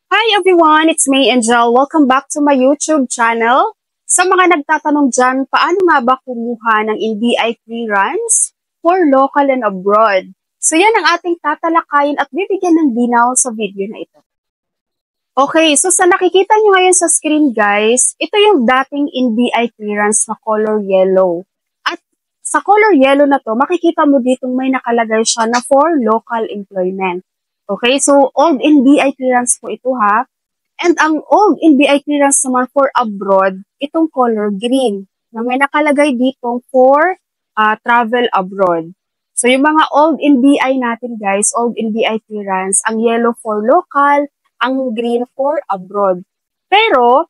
Hi everyone, it's me Angel. Welcome back to my YouTube channel. Sa mga nagtatanong dyan, paano nga ba kumuha ng NBI clearance for local and abroad? So yan ang ating tatalakayin at bibigyan ng linaw sa video na ito. Okay, so sa nakikita nyo ngayon sa screen guys, ito yung dating NBI clearance na color yellow. At sa color yellow na to, makikita mo ditong may nakalagay siya na for local employment. Okay, so old NBI clearance po ito ha. And ang old NBI clearance naman for abroad, itong color green, na may nakalagay dito for travel abroad. So yung mga old NBI natin guys, old NBI clearance, ang yellow for local, ang green for abroad. Pero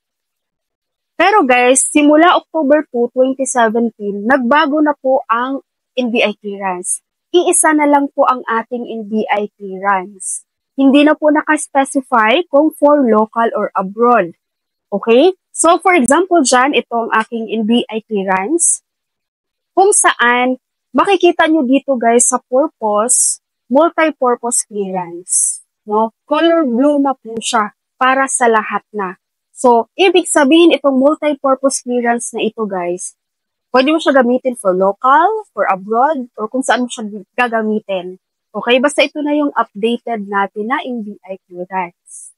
guys, simula October 2, 2017, nagbago na po ang NBI clearance. Iisa na lang po ang ating NBI clearance. Hindi na po nakaspecify kung for local or abroad. Okay? So, for example dyan, ito ang aking NBI clearance. Kung saan, makikita nyo dito guys sa purpose, multi-purpose clearance. No? Color blue na po siya para sa lahat na. So, ibig sabihin itong multi-purpose clearance na ito guys, pwede mo siya gamitin for local, for abroad, or kung saan mo siya gagamitin. Okay, basta ito na yung updated natin na NBI clearance.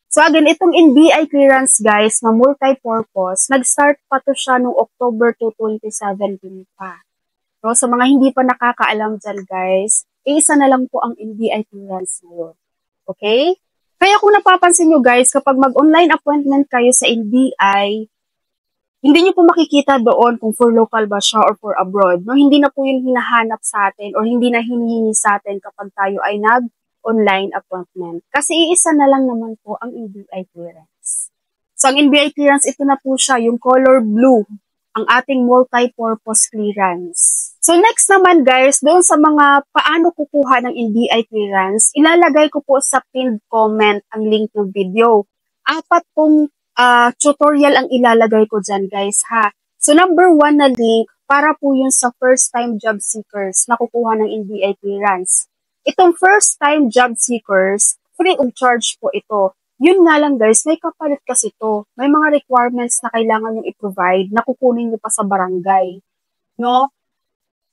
So again, itong NBI clearance guys na multi-purpose, nag-start pa to siya noong October 2, 2017 pa. So sa mga hindi pa nakakaalam dyan guys, isa na lang po ang NBI clearance ngayon. Okay? Kaya kung napapansin nyo guys, kapag mag-online appointment kayo sa NBI, hindi nyo po makikita doon kung for local ba siya or for abroad. No? Hindi na po yun hinahanap sa atin or hindi na hinihingi sa atin kapag tayo ay nag-online appointment. Kasi iisa na lang naman po ang NBI clearance. So, ang NBI clearance, ito na po siya, yung color blue, ang ating multi-purpose clearance. So, next naman guys, doon sa mga paano kukuha ng NBI clearance, ilalagay ko po sa pinned comment ang link ng video. Apat pong tutorial ang ilalagay ko dyan guys ha. So number 1 na link para po yun sa first time job seekers na kukuha ng NBI clearance. Itong first time job seekers, free of charge po ito. Yun nga lang guys, may kapalit kasi ito. May mga requirements na kailangan nyo i-provide na kukunin nyo pa sa barangay. No?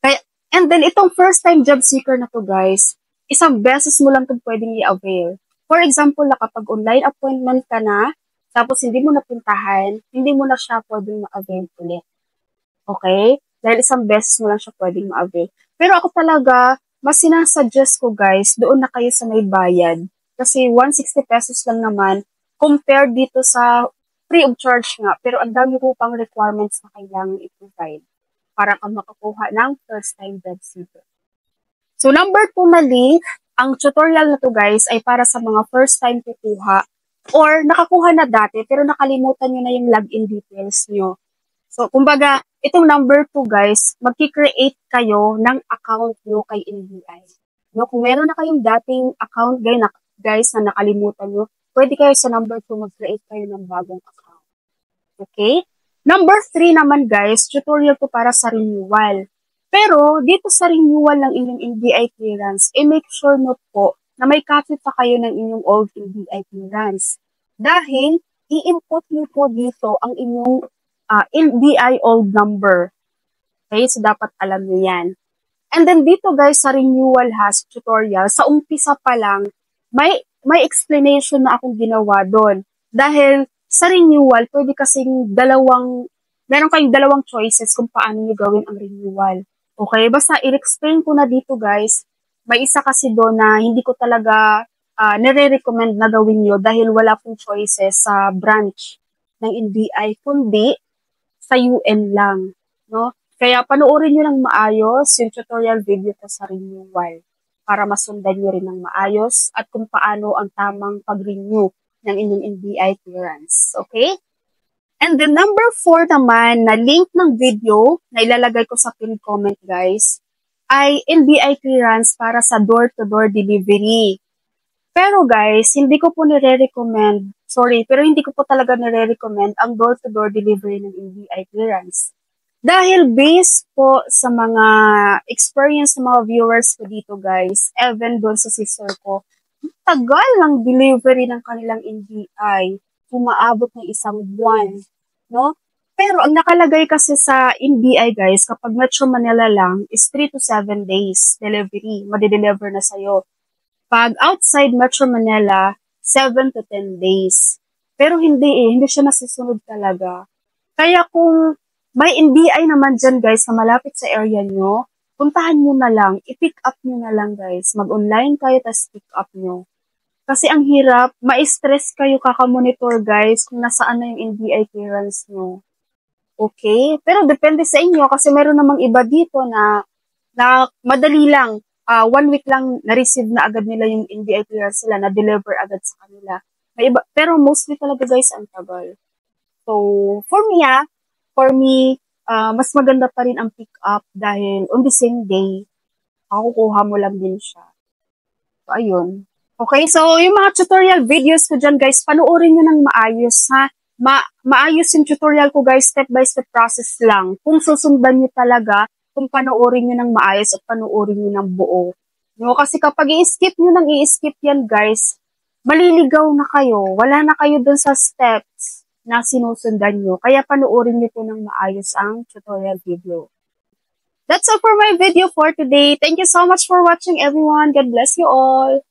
Kaya, and then itong first time job seeker na to guys, isang beses mo lang ito pwedeng i-avail. For example, kapag online appointment ka na, tapos hindi mo napuntahan, hindi mo na siya pwedeng ma-avail ulit. Okay? Dahil isang beses mo lang siya pwedeng ma-avail. Pero ako talaga, mas sinasuggest ko guys, doon na kayo sa may bayad. Kasi 160 pesos lang naman, compared dito sa free of charge nga. Pero ang dami ko pang requirements na kailangan i-provide para ka makakuha ng first time job seeker. So number 2 na link, ang tutorial na to guys ay para sa mga first time kukuha or nakakuha na dati pero nakalimutan nyo na yung login details nyo. So, kumbaga, itong number 2 guys, magki-create kayo ng account nyo kay NBI. No, kung meron na kayong dating account guys na nakalimutan nyo, pwede kayo sa number 2 mag-create kayo ng bagong account. Okay? Number 3 naman guys, tutorial ko para sa renewal. Pero, dito sa renewal ng inyong NBI clearance, make sure mo po na may copy pa kayo ng inyong old NBI clearance. Dahil, i-input niyo po dito ang inyong NBI old number. Okay, so dapat alam niyo yan. And then dito guys, sa renewal has tutorial, sa umpisa pa lang, may explanation na akong ginawa doon. Dahil sa renewal, pwede kasing meron kayong dalawang choices kung paano niyo gawin ang renewal. Okay, basta i-explain ko na dito guys. May isa kasi doon na hindi ko talaga nire-recommend na gawin nyo dahil wala pong choices sa branch ng NBI, kundi sa UN lang. No? Kaya panoorin nyo ng maayos yung tutorial video ko sa renewal para masundan nyo rin ng maayos at kung paano ang tamang pag-renew ng inyong NBI clearance. Okay? And then number 4 naman na link ng video na ilalagay ko sa pinned comment guys, ay NBI clearance para sa door-to-door delivery. Pero guys, hindi ko po nire-recommend, pero hindi ko po talaga nire-recommend ang door-to-door delivery ng NBI clearance. Dahil based po sa mga experience ng mga viewers ko dito guys, even doon sa sister ko, tagal ng delivery ng kanilang NBI, umaabot ng isang buwan, no? Pero ang nakalagay kasi sa NBI guys, kapag Metro Manila lang is 3 to 7 days delivery, madideliver na sa'yo. Pag outside Metro Manila, 7 to 10 days. Pero hindi siya nasusunod talaga. Kaya kung may NBI naman dyan guys na malapit sa area nyo, puntahan nyo na lang, i-pick up nyo na lang guys. Mag-online kayo, tas pick up nyo. Kasi ang hirap, ma-stress kayo kakamonitor guys kung nasaan na yung NBI clearance nyo. Okay? Pero depende sa inyo kasi meron namang iba dito na madali lang. 1 week lang na-receive na agad nila yung NBI clearance sila, na-deliver agad sa kanila. May iba, pero mostly talaga guys ang tagal. So, for me, mas maganda pa rin ang pick up dahil on the same day, makukuha mo lang din siya. So, ayun. Okay, so yung mga tutorial videos ko dyan guys, panoorin nyo ng maayos ha. Maayos yung tutorial ko guys, step by step process lang. Kung susundan nyo talaga, kung panoorin nyo ng maayos at panoorin nyo ng buo. No, kasi kapag i-skip nyo nang i-skip yan guys, maliligaw na kayo. Wala na kayo dun sa steps na sinusundan nyo. Kaya panoorin nyo po ng maayos ang tutorial video. That's all for my video for today. Thank you so much for watching everyone. God bless you all.